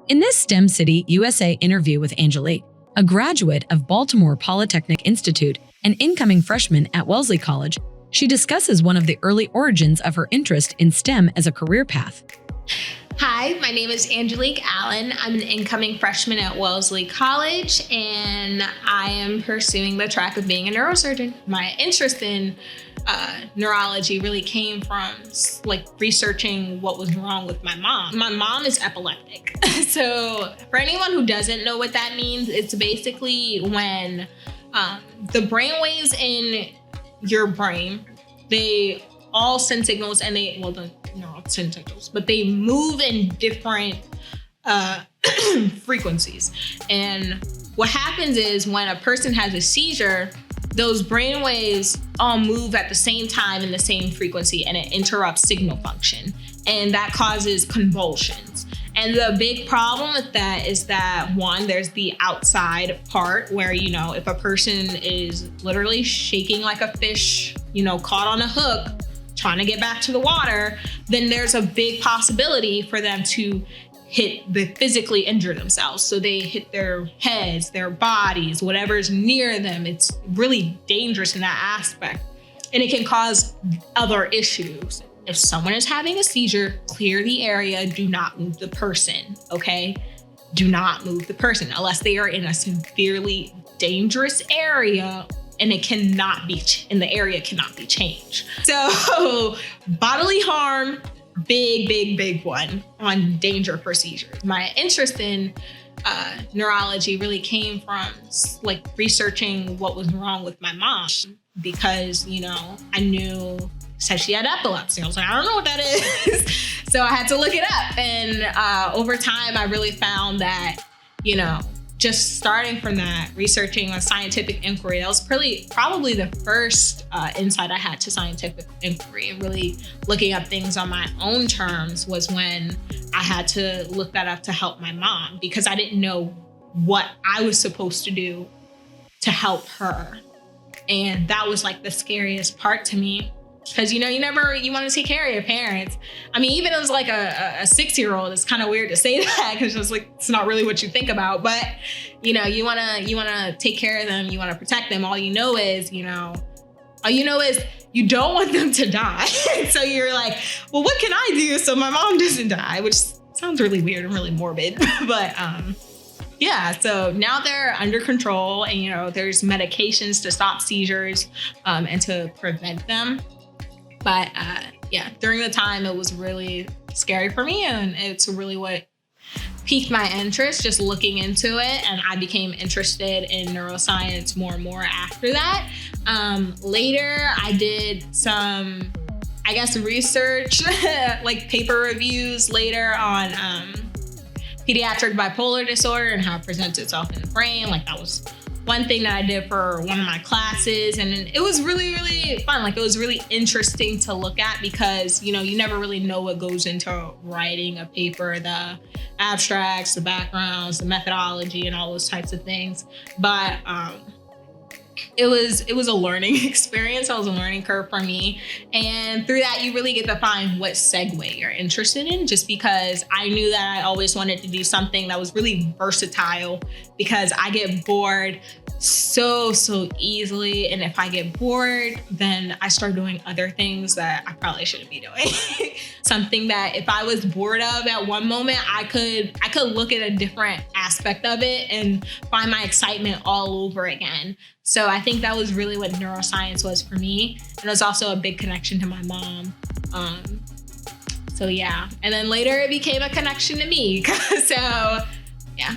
In this STEM City USA interview with Angelique, a graduate of Baltimore Polytechnic Institute and incoming freshman at Wellesley College, she discusses one of the early origins of her interest in STEM as a career path. Hi, my name is Angelique Allen. I'm an incoming freshman at Wellesley College, and I am pursuing the track of being a neurosurgeon. My interest in neurology really came from researching what was wrong with my mom. My mom is epileptic. So for anyone who doesn't know what that means, it's basically when the brain waves in your brain, they all send signals and they send signals, but they move in different frequencies. And what happens is when a person has a seizure, those brain waves all move at the same time in the same frequency, and it interrupts signal function. And that causes convulsions. And the big problem with that is that, one, there's the outside part where, if a person is literally shaking like a fish, caught on a hook, trying to get back to the water, then there's a big possibility for them to physically injure themselves. So they hit their heads, their bodies, whatever's near them. It's really dangerous in that aspect. And it can cause other issues. If someone is having a seizure, clear the area, do not move the person, okay? Do not move the person unless they are in a severely dangerous area and the area cannot be changed. So bodily harm, big one on danger for seizures. My interest in neurology really came from researching what was wrong with my mom, because I said she had epilepsy. I was like, I don't know what that is. So I had to look it up. And over time, I really found that, just starting from that, researching a scientific inquiry, that was probably the first insight I had to scientific inquiry, and really looking up things on my own terms was when I had to look that up to help my mom, because I didn't know what I was supposed to do to help her. And that was the scariest part to me. Because, you want to take care of your parents. I mean, even as a 6-year-old, it's kind of weird to say that, because it's not really what you think about. But, you want to take care of them. You want to protect them. All you know is you don't want them to die. So you're like, well, what can I do so my mom doesn't die? Which sounds really weird and really morbid. But yeah, so now they're under control, and, there's medications to stop seizures and to prevent them. But during the time, it was really scary for me, and it's really what piqued my interest, just looking into it. And I became interested in neuroscience more and more after that. Later, I did some, research, paper reviews later on pediatric bipolar disorder and how it presents itself in the brain. That was one thing that I did for one of my classes, and it was really, really fun. It was really interesting to look at, because, you never really know what goes into writing a paper, the abstracts, the backgrounds, the methodology, and all those types of things. But it was a learning experience. It was a learning curve for me. And through that, you really get to find what segue you're interested in, just because I knew that I always wanted to do something that was really versatile, because I get bored so easily. And if I get bored, then I start doing other things that I probably shouldn't be doing. Something that if I was bored of at one moment, I could look at a different aspect of it and find my excitement all over again. So I think that was really what neuroscience was for me. And it was also a big connection to my mom. So yeah. And then later it became a connection to me. So yeah.